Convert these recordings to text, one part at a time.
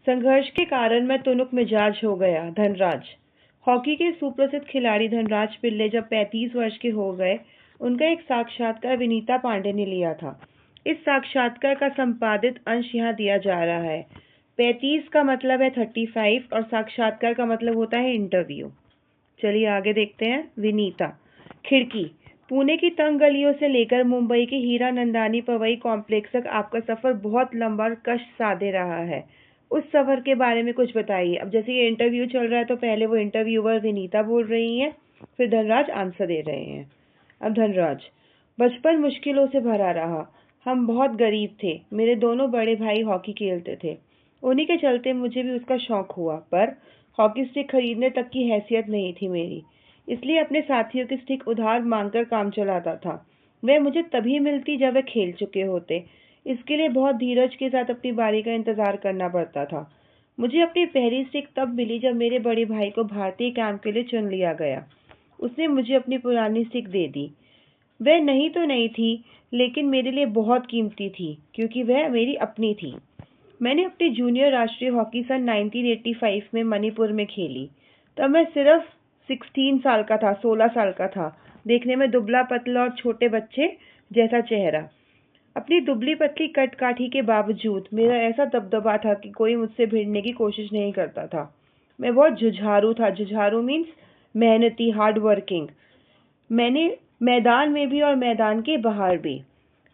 संघर्ष के कारण मैं तुनुक मिजाज हो गया। धनराज। हॉकी के सुप्रसिद्ध खिलाड़ी धनराज पिल्ले जब 35 वर्ष के हो गए, उनका एक साक्षात्कार विनीता पांडे ने लिया था। इस साक्षात्कार का संपादित अंश यहाँ दिया जा रहा है। 35 का मतलब है 35 और साक्षात्कार का मतलब होता है इंटरव्यू। चलिए आगे देखते हैं। विनीता। खिड़की। पुणे की तंग गलियों से लेकर मुंबई के हीरा नंदानी पवई कॉम्प्लेक्स तक आपका सफर बहुत लंबा और कष्ट साधे रहा है। उस सफर के बारे में कुछ बताइए। अब जैसे ये इंटरव्यू चल रहा है तो पहले वो इंटरव्यूअर विनीता बोल रही हैं, फिर धनराज आंसर दे रहे हैं। अब धनराज। बचपन मुश्किलों से भरा रहा। हम बहुत गरीब थे। मेरे दोनों बड़े भाई हॉकी खेलते थे। उन्हीं के चलते मुझे भी उसका शौक हुआ, पर हॉकी स्टिक खरीदने तक की हैसियत नहीं थी मेरी, इसलिए अपने साथियों की स्टिक उधार मांगकर काम चलाता था। वह मुझे तभी मिलती जब वे खेल चुके होते। इसके लिए बहुत धीरज के साथ अपनी बारी का इंतजार करना पड़ता था। मुझे अपनी पहली स्टिक तब मिली जब मेरे बड़े भाई को भारतीय कैंप के लिए चुन लिया गया। उसने मुझे अपनी पुरानी स्टिक दे दी। वह नहीं तो नहीं थी, लेकिन मेरे लिए बहुत कीमती थी क्योंकि वह मेरी अपनी थी। मैंने अपनी जूनियर राष्ट्रीय हॉकी सन 1985 में मणिपुर में खेली। तब मैं सिर्फ 16 साल का था। देखने में दुबला पतला और छोटे बच्चे जैसा चेहरा। अपनी दुबली पतली कद-काठी के बावजूद मेरा ऐसा दबदबा था कि कोई मुझसे भिड़ने की कोशिश नहीं करता था। मैं बहुत जुझारू था। जुझारू मीन्स मेहनती, हार्ड वर्किंग। मैंने मैदान में भी और मैदान के बाहर भी।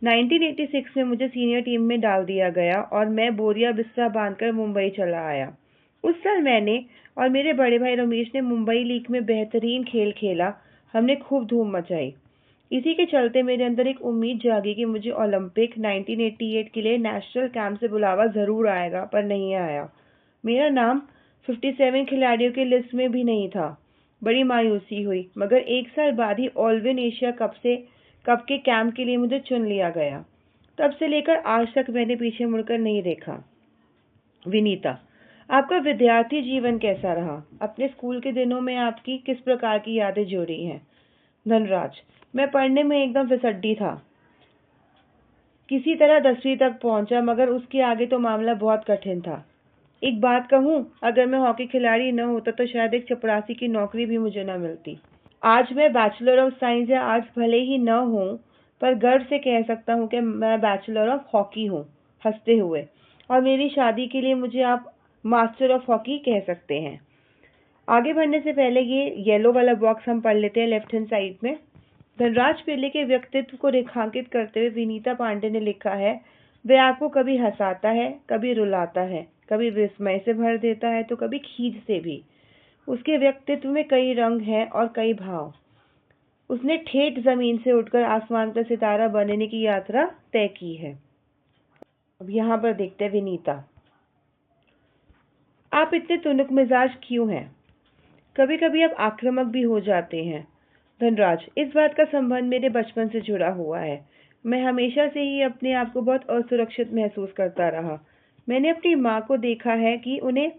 1986 में मुझे सीनियर टीम में डाल दिया गया और मैं बोरिया बिस्तरा बांधकर मुंबई चला आया। उस साल मैंने और मेरे बड़े भाई रमेश ने मुंबई लीग में बेहतरीन खेल खेला। हमने खूब धूम मचाई। इसी के चलते मेरे अंदर एक उम्मीद जागी कि मुझे ओलंपिक 1988 के लिए नेशनल कैंप से बुलावा जरूर आएगा, पर नहीं आया। मेरा नाम 57 खिलाड़ियों की लिस्ट में भी नहीं था। बड़ी मायूसी हुई, मगर एक साल बाद ही ऑलविन एशिया कप के कैंप के लिए मुझे चुन लिया गया। तब से लेकर आज तक मैंने पीछे मुड़कर नहीं देखा। विनीता। आपका विद्यार्थी जीवन कैसा रहा? अपने स्कूल के दिनों में आपकी किस प्रकार की यादें जुड़ी हैं? धनराज। मैं पढ़ने में एकदम फिसड्डी था। किसी तरह 10वीं तक पहुंचा, मगर उसके आगे तो मामला बहुत कठिन था। एक बात कहूं, अगर मैं हॉकी खिलाड़ी न होता तो शायद एक चपरासी की नौकरी भी मुझे न मिलती। आज मैं बैचलर ऑफ साइंस या आर्ट्स भले ही न हूं, पर गर्व से कह सकता हूं कि मैं बैचलर ऑफ हॉकी हूं, हंसते हुए। और मेरी शादी के लिए मुझे आप मास्टर ऑफ हॉकी कह सकते हैं। आगे बढ़ने से पहले ये येलो वाला बॉक्स हम पढ़ लेते हैं लेफ्ट हैंड साइड में। धनराज पिल्ले के व्यक्तित्व को रेखांकित करते हुए विनीता पांडे ने लिखा है, वह आपको कभी हंसाता है, कभी रुलाता है, कभी विस्मय से भर देता है तो कभी खींच से भी। उसके व्यक्तित्व में कई रंग हैं और कई भाव। उसने ठेठ जमीन से उठकर आसमान पर सितारा बनने की यात्रा तय की है। अब यहाँ पर देखते हैं विनीता। आप इतने तुनुक मिजाज क्यों हैं? कभी कभी आप आक्रामक भी हो जाते हैं। धनराज। इस बात का संबंध मेरे बचपन से जुड़ा हुआ है। मैं हमेशा से ही अपने आप को बहुत असुरक्षित महसूस करता रहा। मैंने अपनी माँ को देखा है कि उन्हें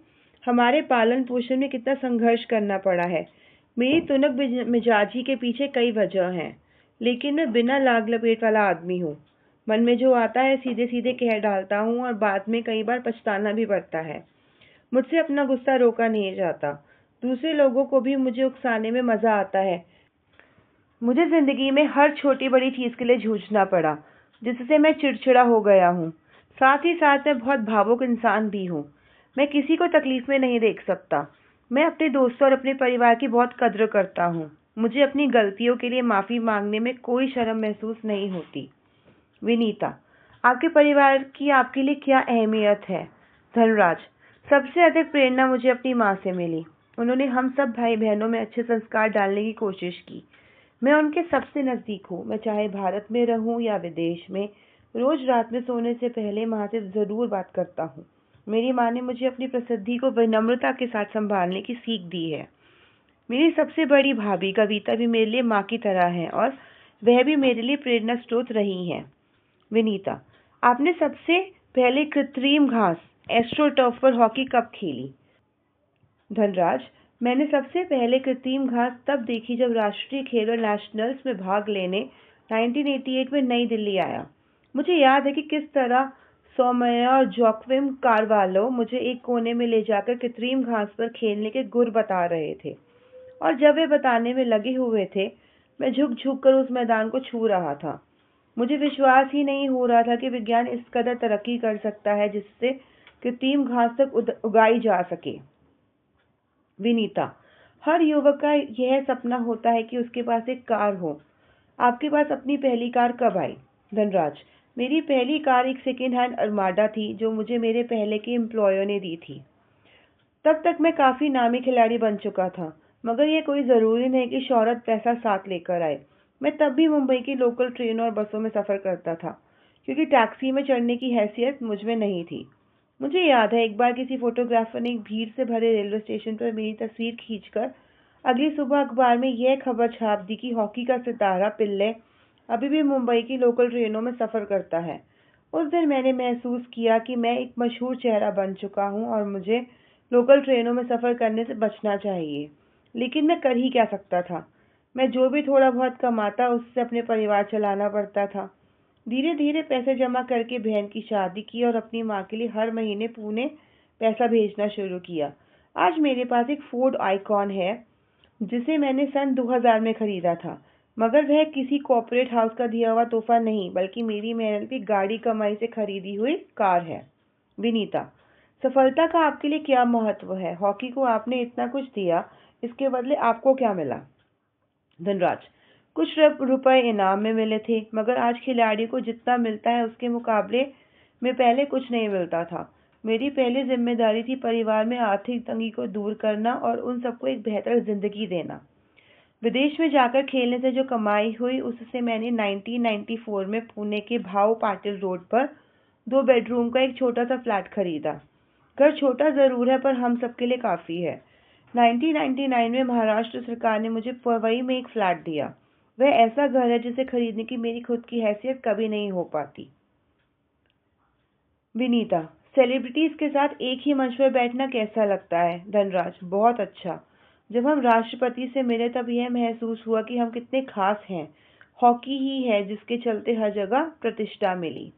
हमारे पालन पोषण में कितना संघर्ष करना पड़ा है। मेरी तुनक मिजाजी के पीछे कई वजह हैं, लेकिन मैं बिना लाग लपेट वाला आदमी हूँ। मन में जो आता है सीधे सीधे कह डालता हूँ और बाद में कई बार पछताना भी पड़ता है। मुझसे अपना गुस्सा रोका नहीं जाता। दूसरे लोगों को भी मुझे उकसाने में मजा आता है। मुझे जिंदगी में हर छोटी बड़ी चीज के लिए जूझना पड़ा, जिससे मैं चिड़चिड़ा हो गया हूँ। साथ ही साथ मैं बहुत भावुक इंसान भी हूँ। मैं किसी को तकलीफ में नहीं देख सकता। मैं अपने दोस्तों और अपने परिवार की बहुत कद्र करता हूँ। मुझे अपनी गलतियों के लिए माफी मांगने में कोई शर्म महसूस नहीं होती। विनीता। आपके परिवार की आपके लिए क्या अहमियत है? धनराज। सबसे अधिक प्रेरणा मुझे अपनी माँ से मिली। उन्होंने हम सब भाई बहनों में अच्छे संस्कार डालने की कोशिश की। मैं उनके सबसे नजदीक हूँ। मैं चाहे भारत में रहूँ या विदेश में, रोज रात में सोने से पहले माँ से जरूर बात करता हूँ। मेरी माँ ने मुझे अपनी प्रसिद्धि को विनम्रता के साथ संभालने की सीख दी है। मेरी सबसे बड़ी भाभी कविता भी मेरे लिए माँ की तरह है और वह भी मेरे लिए प्रेरणा स्रोत रही है। विनीता। आपने सबसे पहले कृत्रिम घास एस्ट्रोटर्फ पर हॉकी कब खेली? धनराज। मैंने सबसे पहले कृत्रिम घास तब देखी जब राष्ट्रीय खेल और नेशनल्स में भाग लेने 1988 में नई दिल्ली आया। मुझे याद है कि किस तरह सौम्या और जोक्विम कार्वालो मुझे एक कोने में ले जाकर कृत्रिम घास पर खेलने के गुर बता रहे थे, और जब वे बताने में लगे हुए थे, मैं झुक-झुक कर उस मैदान को छू रहा था। मुझे विश्वास ही नहीं हो रहा था कि विज्ञान इस कदर तरक्की कर सकता है जिससे कृत्रिम घास तक उगाई जा सके। विनीता, हर युवक का यह सपना होता है कि उसके पास एक कार हो। आपके पास अपनी पहली कार कब आई? धनराज, मेरी पहली कार एक सेकेंड हैंड अरमाडा थी जो मुझे मेरे पहले के एम्प्लॉयर ने दी थी। तब तक मैं काफी नामी खिलाड़ी बन चुका था, मगर यह कोई जरूरी नहीं कि शोहरत पैसा साथ लेकर आए। मैं तब भी मुंबई की लोकल ट्रेनों और बसों में सफर करता था, क्योंकि टैक्सी में चढ़ने की हैसियत मुझ में नहीं थी। मुझे याद है एक बार किसी फोटोग्राफर ने एक भीड़ से भरे रेलवे स्टेशन पर मेरी तस्वीर खींचकर अगली सुबह अखबार में यह खबर छाप दी कि हॉकी का सितारा पिल्ले अभी भी मुंबई की लोकल ट्रेनों में सफर करता है। उस दिन मैंने महसूस किया कि मैं एक मशहूर चेहरा बन चुका हूं और मुझे लोकल ट्रेनों में सफर करने से बचना चाहिए। लेकिन मैं कर ही क्या सकता था? मैं जो भी थोड़ा बहुत कमाता उससे अपने परिवार चलाना पड़ता था। धीरे धीरे पैसे जमा करके बहन की शादी की और अपनी माँ के लिए हर महीने पुणे पैसा भेजना शुरू किया। आज मेरे पास एक फोर्ड आइकॉन है जिसे मैंने सन 2000 में खरीदा था, मगर वह किसी कॉर्पोरेट हाउस का दिया हुआ तोहफा नहीं बल्कि मेरी मेहनत की गाड़ी कमाई से खरीदी हुई कार है। विनीता, सफलता का आपके लिए क्या महत्व है? हॉकी को आपने इतना कुछ दिया, इसके बदले आपको क्या मिला? धनराज, कुछ रुपए इनाम में मिले थे, मगर आज खिलाड़ी को जितना मिलता है उसके मुकाबले में पहले कुछ नहीं मिलता था। मेरी पहली जिम्मेदारी थी परिवार में आर्थिक तंगी को दूर करना और उन सबको एक बेहतर जिंदगी देना। विदेश में जाकर खेलने से जो कमाई हुई उससे मैंने 1994 में पुणे के भाऊ पाटिल रोड पर 2 बेडरूम का एक छोटा सा फ्लैट खरीदा। घर छोटा जरूर है पर हम सबके लिए काफी है। 1999 में महाराष्ट्र सरकार ने मुझे पवई में एक फ्लैट दिया। वह ऐसा घर है जिसे खरीदने की मेरी खुद की हैसियत कभी नहीं हो पाती। विनीता, सेलिब्रिटीज के साथ एक ही मंच पर बैठना कैसा लगता है? धनराज, बहुत अच्छा। जब हम राष्ट्रपति से मिले तब यह महसूस हुआ कि हम कितने खास हैं। हॉकी ही है जिसके चलते हर जगह प्रतिष्ठा मिली।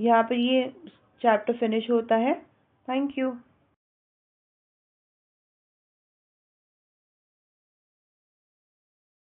यहाँ पर ये चैप्टर फिनिश होता है। Thank you.